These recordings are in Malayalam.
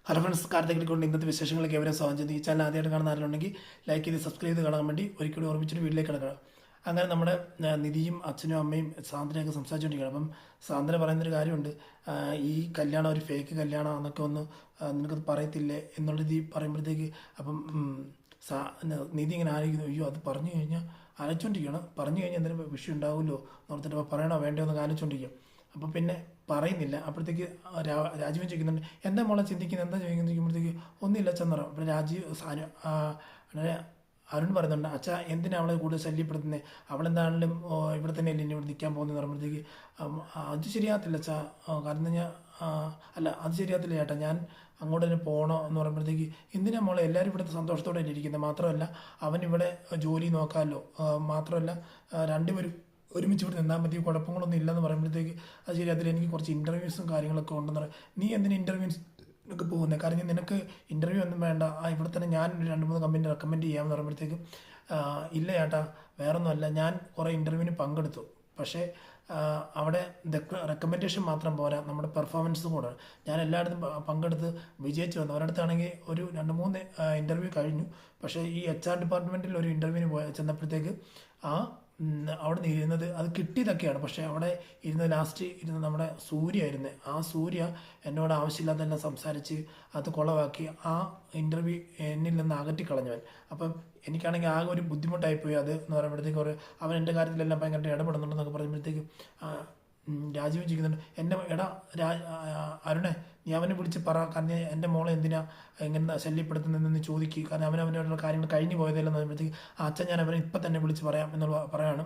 ഹലോ ഫ്രണ്ട്സ്, കാർത്തിക് കൊണ്ട് ഇന്നത്തെ വിശേഷങ്ങളൊക്കെ എവരെ സ്വാഗതം ചെയ്തു. ഈ ചാനൽ ആദ്യമായിട്ട് കാണുന്ന ആരെങ്കിലും ലൈക്ക് ചെയ്ത് സബ്സ്ക്രൈബ് ചെയ്ത് കാണാൻ വേണ്ടി ഒരിക്കലും ഓർമ്മിച്ചിട്ട് വീട്ടിലേക്ക് കിടക്കണം. അങ്ങനെ നമ്മുടെ നിധിയും അച്ഛനും അമ്മയും സാന്ദ്രയൊക്കെ സംസാരിച്ചുകൊണ്ടിരിക്കുകയാണ്. അപ്പം സാന്ദ്ര പറയുന്നൊരു കാര്യമുണ്ട്, ഈ കല്യാണം ഒരു ഫേക്ക് കല്യാണം എന്നൊക്കെ ഒന്ന് നിനക്കത് പറയത്തില്ലേ എന്നുള്ള രീതി പറയുമ്പോഴത്തേക്ക് അപ്പം നിധി ഇങ്ങനെ ആലോചിക്കുന്നു, അയ്യോ അത് പറഞ്ഞു കഴിഞ്ഞാൽ ആലോചിച്ചുകൊണ്ടിരിക്കുകയാണ്, പറഞ്ഞു കഴിഞ്ഞാൽ എന്തെങ്കിലും വിഷയം ഉണ്ടാവുമല്ലോ എന്ന് ഓർത്തിട്ട് അപ്പോൾ പറയണോ വേണ്ടോ എന്നൊക്കെ ആലോചിച്ചുകൊണ്ടിരിക്കുക. അപ്പോൾ പിന്നെ പറയുന്നില്ല. അപ്പോഴത്തേക്ക് രാജീവൻ ചോദിക്കുന്നുണ്ട്, എന്താ മോളെ ചിന്തിക്കുന്നത്, എന്താ ചോദിക്കുമ്പോഴത്തേക്ക് ഒന്നുമില്ല ചെന്നറ. അപ്പോൾ അരുൺ പറയുന്നുണ്ട്, അച്ഛാ എന്തിനാ അവളെ കൂടുതൽ ശല്യപ്പെടുത്തുന്നത്, അവളെന്താണെങ്കിലും ഇവിടെ തന്നെ അല്ലേ ഇനി ഇവിടെ നിൽക്കാൻ പോകുന്നത് പറയുമ്പോഴത്തേക്ക് അത് ശരിയാകത്തില്ല അച്ഛാ, കാരണം ഞാൻ അല്ല അത് ശരിയാകത്തില്ല ചേട്ടാ, ഞാൻ അങ്ങോട്ട് തന്നെ പോകണോ എന്ന് പറയുമ്പോഴത്തേക്ക് എന്തിനാ മോളെ എല്ലാവരും ഇവിടുത്തെ സന്തോഷത്തോടെ ഇരിക്കുന്നത്, മാത്രമല്ല അവൻ ഇവിടെ ജോലി നോക്കാമല്ലോ, മാത്രമല്ല രണ്ടുപേരും ഒരുമിച്ച് ഇവിടെ നിന്നാൽ മതി, കുഴപ്പങ്ങളൊന്നും ഇല്ലെന്ന് പറയുമ്പോഴത്തേക്ക് അത് ശരി, അതിൽ എനിക്ക് കുറച്ച് ഇൻ്റർവ്യൂസും കാര്യങ്ങളൊക്കെ ഉണ്ടെന്ന് പറയാം. നീ എന്തിനാ ഇൻ്റർവ്യൂസ് ഒക്കെ പോകുന്നത്, കാരണം നിനക്ക് ഇൻ്റർവ്യൂ ഒന്നും വേണ്ട, ഇവിടെ തന്നെ ഞാൻ 2-3 കമ്പനി റെക്കമെൻഡ് ചെയ്യാമെന്ന് പറയുമ്പോഴത്തേക്കും ഇല്ല ചേട്ടാ വേറൊന്നുമല്ല, ഞാൻ കുറേ ഇൻ്റർവ്യൂവിന് പങ്കെടുത്തു, പക്ഷേ അവിടെ റെക്കമെൻഡേഷൻ മാത്രം പോരാ, നമ്മുടെ പെർഫോമൻസും കൂടെ. ഞാൻ എല്ലായിടത്തും പങ്കെടുത്ത് വിജയിച്ചു വന്നു. ഒരിടത്താണെങ്കിൽ ഒരു 2-3 ഇൻ്റർവ്യൂ കഴിഞ്ഞു, പക്ഷേ ഈ HR ഡിപ്പാർട്ട്മെൻറ്റിൽ ഒരു ഇൻ്റർവ്യൂവിന് ചെന്നപ്പോഴത്തേക്ക് അവിടെ നിന്ന് ഇരുന്നത് അത് കിട്ടിയതൊക്കെയാണ്, പക്ഷേ അവിടെ ലാസ്റ്റ് ഇരുന്ന് നമ്മുടെ സൂര്യ ആയിരുന്നു. ആ സൂര്യ എന്നോട് ആവശ്യമില്ലാതെല്ലാം സംസാരിച്ച് അത് കുളവാക്കി ആ ഇൻ്റർവ്യൂ എന്നിൽ നിന്ന് അകറ്റിക്കളഞ്ഞവൻ. അപ്പം എനിക്കാണെങ്കിൽ ആകെ ഒരു ബുദ്ധിമുട്ടായിപ്പോയി അത് എന്ന് പറയുമ്പോഴത്തേക്ക് അവൻ എൻ്റെ കാര്യത്തിലെല്ലാം ഭയങ്കരമായിട്ട് ഇടപെടുന്നുണ്ടെന്നൊക്കെ പറയുമ്പോഴത്തേക്ക് രാജീവ് ചോദിക്കുന്നുണ്ട്, എൻ്റെ അരുണെ നീ അവനെ വിളിച്ച് പറ, കാരണം എൻ്റെ മോളെ എന്തിനാ എങ്ങനെ ശല്യപ്പെടുത്തുന്നതെന്ന് ചോദിക്കുക, കാരണം അവനവനുള്ള കാര്യങ്ങൾ കഴിഞ്ഞു പോയതല്ലെന്ന് പറയുമ്പോഴത്തേക്ക് അച്ഛൻ ഞാൻ അവനെ ഇപ്പം തന്നെ വിളിച്ച് പറയാം എന്നുള്ള പറയാണ്.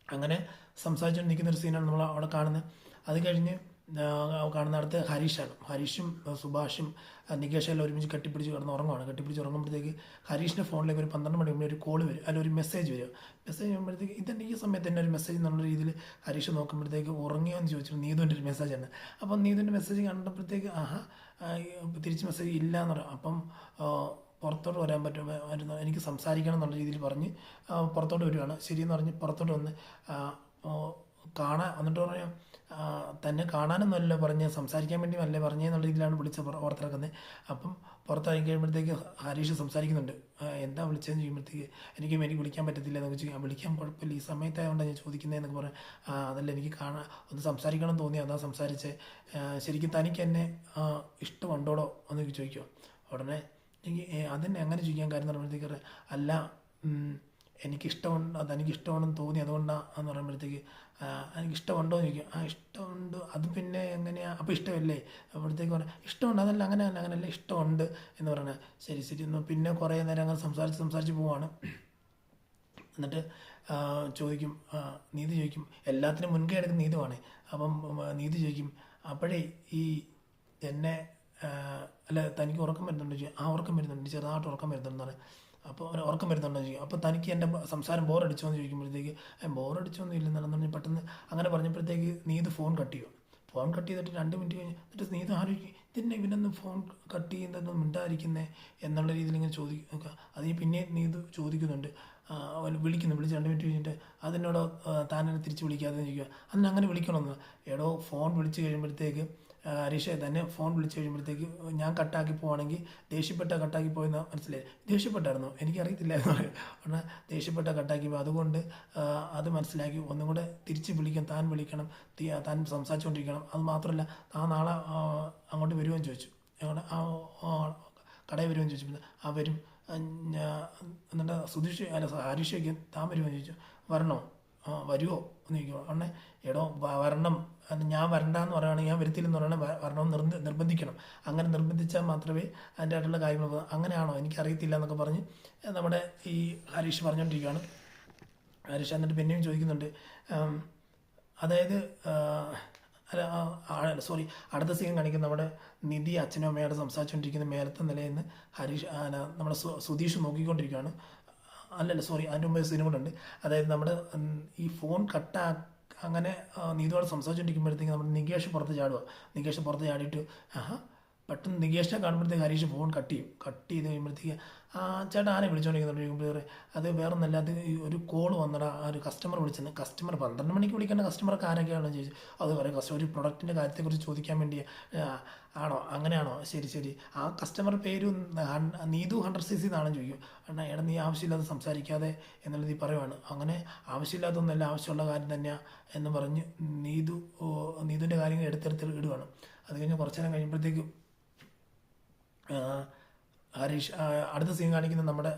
അങ്ങനെ സംസാരിച്ചുകൊണ്ട് നിൽക്കുന്ന ഒരു സീനാണ് നമ്മൾ അവിടെ കാണുന്നത്. അത് കഴിഞ്ഞ് കാണുന്നിടത്ത് ഹരീഷും സുഭാഷും നികേഷെല്ലാം ഒരുമിച്ച് കെട്ടിപ്പിടിച്ച് കെട്ടിപ്പിടിച്ച് ഉറങ്ങുമ്പോഴത്തേക്ക് ഹരീഷിൻ്റെ ഫോണിലേക്ക് ഒരു 12 മണി മുമ്പ് ഒരു കോൾ വരും, അല്ലെങ്കിൽ ഒരു മെസ്സേജ് വരും. മെസ്സേജ് വരുമ്പോഴത്തേക്ക് ഇതെന്നെ ഈ സമയത്ത് തന്നെ ഒരു മെസ്സേജ് എന്നുള്ള രീതിയിൽ ഹരീഷ് നോക്കുമ്പോഴത്തേക്ക് ഉറങ്ങിയോ എന്ന് ചോദിച്ചു, നീതുവിൻ്റെ ഒരു മെസ്സേജാണ്. അപ്പം നീതുവിൻ്റെ മെസ്സേജ് കണ്ടപ്പോഴത്തേക്ക് തിരിച്ച് മെസ്സേജ് ഇല്ല എന്ന് പറയാം. അപ്പം പുറത്തോട്ട് വരാൻ പറ്റുമായിരുന്നു, എനിക്ക് സംസാരിക്കണം എന്നുള്ള രീതിയിൽ പറഞ്ഞ് പുറത്തോട്ട് വരികയാണ്. ശരിയെന്ന് പറഞ്ഞ് പുറത്തോട്ട് വന്ന് എന്നിട്ട് പറയാം, തന്നെ കാണാനൊന്നുമല്ല പറഞ്ഞ്, സംസാരിക്കാൻ വേണ്ടി അല്ലേ പറഞ്ഞെന്നുള്ള രീതിയിലാണ് പുറത്തിറക്കുന്നത്. അപ്പം പുറത്തിറങ്ങി കഴിയുമ്പോഴത്തേക്ക് ഹരീഷ് സംസാരിക്കുന്നുണ്ട്, എന്താ വിളിച്ചതെന്ന് ചെയ്യുമ്പോഴത്തേക്ക് എനിക്ക് വിളിക്കാൻ പറ്റത്തില്ല എന്നൊക്കെ ചോദിക്കാം. വിളിക്കാൻ കുഴപ്പമില്ല, ഈ സമയത്തായതുകൊണ്ടാണ് ഞാൻ ചോദിക്കുന്നതെന്നൊക്കെ പറയാം. അതല്ല എനിക്ക് ഒന്ന് സംസാരിക്കണം തോന്നി, അതാ സംസാരിച്ചേ, ശരിക്കും തനിക്ക് എന്നെ ഇഷ്ടമുണ്ടോടോ എന്നൊക്കെ ചോദിക്കുമോ. ഉടനെ എനിക്ക് അതെന്നെ അങ്ങനെ ചോദിക്കാൻ കാര്യം എന്ന് പറയുമ്പോഴത്തേക്ക് അല്ല എനിക്കിഷ്ടമുണ്ട്, അതെനിക്കിഷ്ടമാണെന്ന് തോന്നി അതുകൊണ്ടാന്ന് പറയുമ്പോഴത്തേക്ക് എനിക്കിഷ്ടമുണ്ടോ എന്ന് ചോദിക്കും. ഇഷ്ടമുണ്ട്, അത് പിന്നെ എങ്ങനെയാണ്, അപ്പോൾ ഇഷ്ടമല്ലേ അപ്പോഴത്തേക്ക് പറയാം ഇഷ്ടമുണ്ട്, അതല്ല അങ്ങനെയല്ല ഇഷ്ടമുണ്ട് എന്ന് പറയണേ. ശരി എന്ന് പിന്നെ കുറേ നേരം അങ്ങനെ സംസാരിച്ച് പോവാണ്. എന്നിട്ട് ചോദിക്കും, നീതി ചോദിക്കും, എല്ലാത്തിനും മുൻകൈ എടുക്കുന്ന നീതുവാണ്. അപ്പം നീതി ചോദിക്കും, അപ്പോഴേ ഈ എന്നെ അല്ല തനിക്ക് ഉറക്കം വരുന്നുണ്ടോ ചോദിക്കും. ഉറക്കം വരുന്നുണ്ട്, ചെറുതായിട്ട് ഉറക്കം വരുന്നുണ്ടെന്നാണ്. അപ്പോൾ ഉറക്കം വരുന്നുണ്ടോ ചോദിക്കും. അപ്പോൾ തനിക്ക് എൻ്റെ സംസാരം ബോറടിച്ചോ എന്ന് ചോദിക്കുമ്പോഴത്തേക്ക് ബോറടിച്ചൊന്നും ഇല്ലെന്നാണെന്ന് പറഞ്ഞ് പെട്ടെന്ന് അങ്ങനെ പറഞ്ഞപ്പോഴത്തേക്ക് നീത് ഫോൺ കട്ട് ചെയ്യും. ഫോൺ കട്ട് ചെയ്തിട്ട് 2 മിനിറ്റ് കഴിഞ്ഞ് എന്നിട്ട് നീത് ആലോചിക്കും, ഇതിൻ്റെ ഇവനൊന്നും ഫോൺ കട്ട് ചെയ്യുന്നതൊന്നും മിണ്ടായിരിക്കുന്നേ എന്നുള്ള രീതിയിൽ ഇങ്ങനെ ചോദിക്കുക. അതിന് പിന്നെ നീത് ചോദിക്കുന്നുണ്ട്, വിളിച്ച് 2 മിനിറ്റ് കഴിഞ്ഞിട്ട് അതിനോട് താൻ എന്നെ തിരിച്ച് വിളിക്കാതെ ചോദിക്കുക. അങ്ങനെ വിളിക്കണമെന്ന്. ഫോൺ വിളിച്ച് കഴിയുമ്പോഴത്തേക്ക് ഹരീഷ് തന്നെ ഫോൺ വിളിച്ച് കഴിയുമ്പോഴത്തേക്ക് ഞാൻ കട്ടാക്കി പോവുകയാണെങ്കിൽ കട്ടാക്കി പോയെന്ന് മനസ്സിലായി. ദേഷ്യപ്പെട്ടായിരുന്നു, എനിക്കറിയത്തില്ലായിരുന്നു. ഉടനെ കട്ടാക്കി പോയി, അതുകൊണ്ട് അത് മനസ്സിലാക്കി ഒന്നും കൂടെ തിരിച്ച് താൻ വിളിക്കണം, താൻ സംസാരിച്ചുകൊണ്ടിരിക്കണം. അത് മാത്രമല്ല നാളെ അങ്ങോട്ട് വരുമെന്ന് ചോദിച്ചു, കടയിൽ വരുമെന്ന് ചോദിച്ചു. വരും. എന്നിട്ട് ഹരീഷയ്ക്ക് താൻ വരുമെന്ന് ചോദിച്ചു. വരണോ, വരുമോ എന്ന് ചോദിക്കുമോ. ഉടനെ വരണം, ഞാൻ വരണ്ടെന്ന് പറയുകയാണെങ്കിൽ ഞാൻ വരത്തില്ലെന്ന് പറയുകയാണെങ്കിൽ വരണമെന്ന് നിർബന്ധിക്കണം. അങ്ങനെ നിർബന്ധിച്ചാൽ മാത്രമേ അതിൻ്റെ ആയിട്ടുള്ള കാര്യങ്ങൾ. അങ്ങനെയാണോ എനിക്കറിയത്തില്ല എന്നൊക്കെ പറഞ്ഞ് നമ്മുടെ ഈ ഹരീഷ് പറഞ്ഞുകൊണ്ടിരിക്കുകയാണ്. ഹരീഷ് എന്നിട്ട് പിന്നെയും ചോദിക്കുന്നുണ്ട്, അതായത് അടുത്ത സീൻ കാണിക്കുന്ന നമ്മുടെ നിധി അച്ഛനും അമ്മയോട് സംസാരിച്ചുകൊണ്ടിരിക്കുന്ന മേലത്തെ നിലയിൽ നിന്ന് നമ്മുടെ സുധീഷ് നോക്കിക്കൊണ്ടിരിക്കുകയാണ്. അതിൻ്റെ മുമ്പ് സീനും കൂടെ ഉണ്ട്. അതായത് നമ്മുടെ ഈ ഫോൺ അങ്ങനെ നീതുവാട് സംസാരിച്ചുകൊണ്ടിരിക്കുമ്പോഴത്തേക്ക് നമ്മുടെ നികേഷ് പുറത്ത് ചാടിയിട്ട് പെട്ടെന്ന് നികേഷിനെ കാണുമ്പോഴത്തേക്ക് ഹരീഷ് ഫോൺ കട്ട് ചെയ്ത് കഴിയുമ്പോഴത്തേക്ക് ആ ചേട്ടാ ആരെ വിളിച്ചോണ്ടിരിക്കുന്നുണ്ട്. അത് വേറെ ഒന്നല്ല, അത് ഒരു കോൾ വന്നടാ, ആ ഒരു കസ്റ്റമർ വിളിച്ചെന്ന്. കസ്റ്റമർ 12 മണിക്ക് വിളിക്കേണ്ട കസ്റ്റമർക്ക് ആരൊക്കെയാണെന്ന് ചോദിച്ചു. അത് പറയും ഒരു പ്രൊഡക്റ്റിൻ്റെ കാര്യത്തെക്കുറിച്ച് ചോദിക്കാൻ വേണ്ടി. ആണോ, അങ്ങനെയാണോ, ശരി ശരി. ആ കസ്റ്റമർ പേര് നീതു 100cc എന്നാണെന്ന് ചോദിക്കും. എടാ നീ ആവശ്യമില്ലാതെ സംസാരിക്കാതെ എന്നുള്ളത് ഈ പറയുവാണ്. അങ്ങനെ ആവശ്യമില്ലാത്തൊന്നല്ല, ആവശ്യമുള്ള കാര്യം തന്നെയാണ് എന്ന് പറഞ്ഞ് നീതുവിൻ്റെ കാര്യങ്ങൾ എടുത്തെടുത്ത് ഇടുവാണ്. അത് കഴിഞ്ഞ് കുറച്ച് നേരം കഴിയുമ്പോഴത്തേക്കും ഹരീഷ് അടുത്ത സീൻ കാണിക്കുന്നത് നമ്മുടെ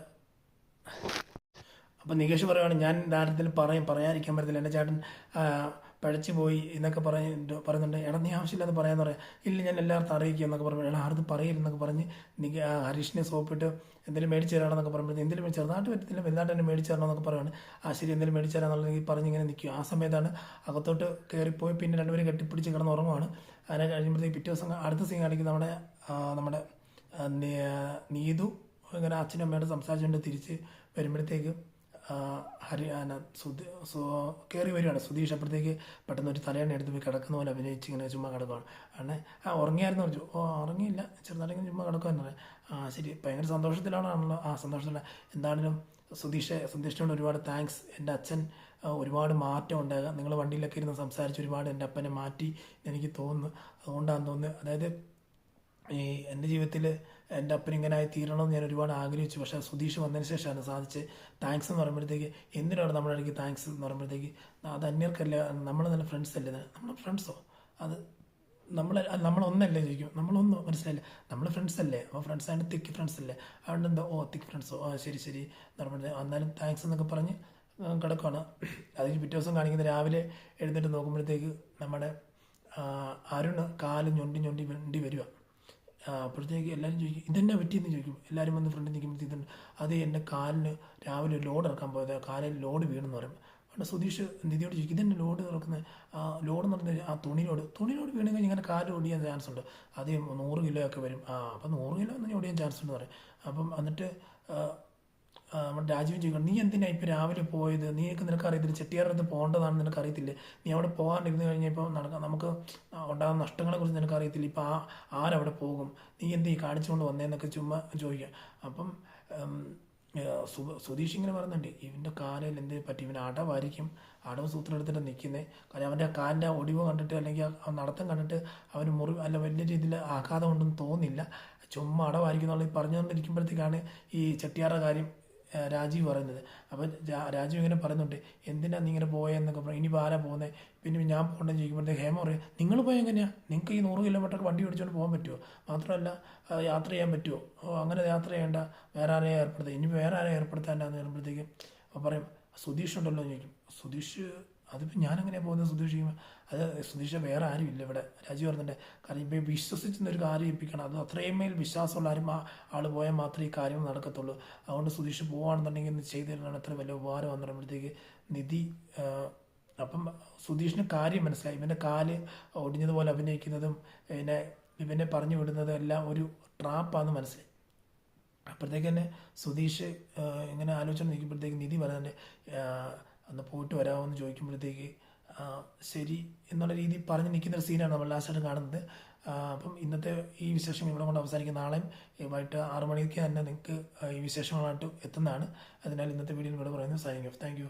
അപ്പം നികേഷ് പറയുവാണ്, ഞാൻ കാര്യത്തിൽ പറയാതിരിക്കാൻ പറ്റത്തില്ല, എൻ്റെ ചേട്ടൻ പഴച്ചു പോയി എന്നൊക്കെ പറയുന്നുണ്ട്. എടാ നീ ആവശ്യമില്ലാതെ പറയാന്ന് പറയാം. ഇല്ല ഞാൻ എല്ലാവർക്കും അറിയിക്കുക എന്നൊക്കെ പറഞ്ഞു. എടാ ആർക്കും പറയില്ലെന്നൊക്കെ പറഞ്ഞ് ഹരീഷിനെ സോപ്പിട്ട് എന്തെങ്കിലും മേടിച്ച് തരാമെന്നൊക്കെ പറയുമ്പോൾ എന്തെങ്കിലും ചെറുതായിട്ട് പറ്റത്തില്ല, വലുതായിട്ട് തന്നെ മേടിച്ച് തരണമെന്നൊക്കെ പറയുവാണ്. ശരി എന്തെങ്കിലും മേടിച്ച് തരാമെന്നുള്ള പറഞ്ഞിങ്ങനെ നിൽക്കും. ആ സമയത്താണ് അകത്തോട്ട് കയറിപ്പോയി പിന്നെ രണ്ടുപേരും കെട്ടിപ്പിടിച്ച് കിടന്ന് ഉറങ്ങുവാണ്. അതിനെ കഴിയുമ്പോഴത്തേക്ക് പിറ്റേ ദിവസം അടുത്ത സീൻ കാണിക്കുന്ന നമ്മുടെ നീതു ഇങ്ങനെ അച്ഛനും അമ്മയോട് സംസാരിച്ചുകൊണ്ട് തിരിച്ച് വരുമ്പോഴത്തേക്ക് കയറി വരികയാണ് സുധീഷ്. അപ്പോഴത്തേക്ക് പെട്ടെന്ന് ഒരു തലയണ എടുത്ത് പോയി കിടക്കുന്ന പോലെ അഭിനയിച്ച് ഇങ്ങനെ ചുമ്മാ കിടക്കുകയാണ്. ഉറങ്ങിയായിരുന്നു പറഞ്ഞു. ഉറങ്ങിയില്ല, ചെറുതാണെങ്കിൽ ചുമ്മാ കിടക്കുമെന്ന് പറയാം. ശരി, ഭയങ്കര സന്തോഷത്തിലാണല്ലോ. സന്തോഷത്തില. എന്താണെങ്കിലും സുധീഷിനോട് ഒരുപാട് താങ്ക്സ്. എൻ്റെ അച്ഛൻ ഒരുപാട് മാറ്റം ഉണ്ടാകുക, നിങ്ങൾ വണ്ടിയിലൊക്കെ ഇരുന്ന് സംസാരിച്ച് ഒരുപാട് എൻ്റെ അപ്പനെ മാറ്റി എനിക്ക് തോന്നുന്നു. അതുകൊണ്ടാണെന്ന് തോന്നുന്നത്. അതായത് എൻ്റെ ജീവിതത്തിൽ എൻ്റെ അപ്പൻ ഇങ്ങനെ ആയി തീരണമെന്ന് ഞാൻ ഒരുപാട് ആഗ്രഹിച്ചു. പക്ഷേ സുധീഷ് വന്നതിന് ശേഷമാണ് സാധിച്ച്. താങ്ക്സ് എന്ന് പറയുമ്പോഴത്തേക്ക് എന്തിനാണ് നമ്മുടെ ഇടയ്ക്ക് താങ്ക്സ് എന്ന് പറയുമ്പോഴത്തേക്ക് അത് അന്യർക്കല്ല, നമ്മൾ നല്ല ഫ്രണ്ട്സ് അല്ലേ. നമ്മൾ ഫ്രണ്ട്സോ, അത് നമ്മളൊന്നല്ലേ ചോദിക്കും. നമ്മളൊന്നും മനസ്സിലായില്ല, നമ്മൾ ഫ്രണ്ട്സ് അല്ലേ. അപ്പോൾ ഫ്രണ്ട്സ് ആയിട്ട് തിക്ക് ഫ്രണ്ട്സ് അല്ലേ. അതുകൊണ്ട് എന്താ തിക്ക് ഫ്രണ്ട്സോ, ശരി ശരി എന്ന് പറയുമ്പോഴത്തേക്ക് എന്നാലും താങ്ക്സ് എന്നൊക്കെ പറഞ്ഞ് കിടക്കുകയാണ്. അതിന് പിറ്റേ ദിവസം കാണിക്കുന്നത് രാവിലെ എഴുന്നേറ്റ് നോക്കുമ്പോഴത്തേക്ക് നമ്മുടെ അരുണ് കാല് ഞൊണ്ടി വേണ്ടി വരിക. അപ്പോഴത്തേക്ക് എല്ലാവരും ചോദിക്കും ഇതെന്നെ പറ്റിയെന്ന് ചോദിക്കും. എല്ലാവരും വന്ന് ഫ്രണ്ടിൽ നിൽക്കുമ്പോഴത്തേക്കുണ്ട് അത് എൻ്റെ കാലിന് രാവിലെ ഒരു ലോഡ് ഇറക്കാൻ പോയത്, കാലിൽ ലോഡ് വീണെന്ന് പറയും. അവിടെ സുധീഷ് നിധിയോട് ചോദിക്കും ഇതെന്നെ ലോഡ് ഇറക്കുന്നത്. ലോഡ് എന്ന് പറഞ്ഞാൽ ആ തുണിലോട് വീണ് കഴിഞ്ഞാൽ ഇങ്ങനെ കാല് ഓടിയാൻ ചാൻസ് ഉണ്ട്. അത് 100 കിലോ ഒക്കെ വരും. അപ്പം 100 കിലോ എന്ന് ഓടിയാൻ ചാൻസ് ഉണ്ടെന്ന് പറയും. അപ്പം എന്നിട്ട് നമ്മുടെ രാജീവൻ ചോദിക്കണം നീ എന്തിനാണ് ഇപ്പോൾ രാവിലെ പോയത്, നിനക്ക് അറിയത്തില്ല ചെട്ടിയാറടുത്ത് പോകേണ്ടതാണെന്ന് നിനക്ക് അറിയത്തില്ല, നീ അവിടെ പോകാണ്ടിരുന്ന് കഴിഞ്ഞപ്പോൾ നമുക്ക് ഉണ്ടാകുന്ന നഷ്ടങ്ങളെക്കുറിച്ച് നിനക്ക് അറിയത്തില്ല, ഇപ്പോൾ ആരവിടെ പോകും, നീ എന്ത് ഈ കാണിച്ചുകൊണ്ട് വന്നേന്നൊക്കെ ചുമ്മാ ചോദിക്കാം. അപ്പം സുധീഷ് ഇങ്ങനെ പറയുന്നുണ്ട് ഇവൻ്റെ കാലിൽ എന്ത് പറ്റി, ഇവൻ അടവായിരിക്കും, അടവ് സൂത്രം എടുത്തിട്ട് നിൽക്കുന്നത്. കാര്യം അവൻ്റെ കാലിൻ്റെ ഒടിവ് കണ്ടിട്ട് അല്ലെങ്കിൽ ആ നടത്തം കണ്ടിട്ട് അവന് മുറിവ് അല്ല വലിയ രീതിയിൽ ആഘാതം ഉണ്ടെന്ന് തോന്നില്ല, ചുമ്മാ അടവായിരിക്കും എന്നുള്ളത് പറഞ്ഞുകൊണ്ടിരിക്കുമ്പോഴത്തേക്കാണ് ഈ ചെട്ടിയാറുടെ കാര്യം രാജീവ് പറയുന്നത്. അപ്പം രാജീവ് ഇങ്ങനെ പറയുന്നുണ്ട് എന്തിനാ നീ ഇങ്ങനെ പോയെന്നൊക്കെ പറയും. ഇനി ആരാ പോകുന്നത്, പിന്നെ ഞാൻ പോകണ്ടെന്ന് ചോദിക്കുമ്പോഴത്തേക്ക് ഹേമ പറയും നിങ്ങൾ പോയാൽ എങ്ങനെയാണ്, നിങ്ങൾക്ക് ഈ 100 കിലോമീറ്റർ വണ്ടി ഓടിച്ചുകൊണ്ട് പോകാൻ പറ്റുമോ, മാത്രമല്ല യാത്ര ചെയ്യാൻ പറ്റുമോ, അങ്ങനെ യാത്ര ചെയ്യേണ്ട, വേറെ ആരെയും ഏർപ്പെടുത്തുക, ഇനി വേറെ ആരെയും ഏർപ്പെടുത്താണ്ടെന്ന് പറയുമ്പോഴത്തേക്കും പറയും സുധീഷ് ഉണ്ടല്ലോ എന്ന് ചോദിക്കും. സുധീഷ് അതിപ്പോൾ ഞാനെങ്ങനെയാണ് പോകുന്നത് സുധീഷ് ചെയ്യുമ്പോൾ അത് സുധീഷ് വേറെ ആരും ഇല്ല ഇവിടെ. രാജീവ് പറയുന്നുണ്ട് കാരണം ഇപ്പോൾ വിശ്വസിച്ചൊരു കാര്യം ഏൽപ്പിക്കണം, അത് അത്രയും മേൽ വിശ്വാസമുള്ള ആരും ആൾ പോയാൽ മാത്രമേ ഈ കാര്യം നടക്കത്തുള്ളൂ. അതുകൊണ്ട് സുധീഷ് പോവുകയാണെന്നുണ്ടെങ്കിൽ ഇന്ന് ചെയ്തു തരണം, അത്ര വലിയ ഉപകാരം വന്നിടുമ്പോഴത്തേക്ക് നിധി അപ്പം സുധീഷിന് കാര്യം മനസ്സിലായി. ഇവൻ്റെ കാല് ഒടിഞ്ഞതുപോലെ അഭിനയിക്കുന്നതും ഇവനെ പറഞ്ഞു വിടുന്നതും എല്ലാം ഒരു ട്രാപ്പാന്ന് മനസ്സിലായി. അപ്പോഴത്തേക്ക് തന്നെ സുധീഷ് ഇങ്ങനെ ആലോചന നിൽക്കുമ്പോഴത്തേക്ക് നിധി പറയുന്നുണ്ട് അന്ന് പോയിട്ട് വരാമോ എന്ന് ചോദിക്കുമ്പോഴത്തേക്ക് ശരി എന്നുള്ള രീതിയിൽ പറഞ്ഞ് നിൽക്കുന്ന ഒരു സീനാണ് നമ്മൾ ലാസ്റ്റായിട്ട് കാണുന്നത്. അപ്പം ഇന്നത്തെ ഈ വിശേഷം ഇവിടെ കൊണ്ട് അവസാനിക്കും. നാളെയും വൈകിട്ട് 6 മണിക്ക് തന്നെ നിങ്ങൾക്ക് ഈ വിശേഷങ്ങളായിട്ട് എത്തുന്നതാണ്. അതിനാൽ ഇന്നത്തെ വീഡിയോയിൽ ഇവിടെ പറയുന്നത് സൈനിങ് ഓഫ്. Thank you.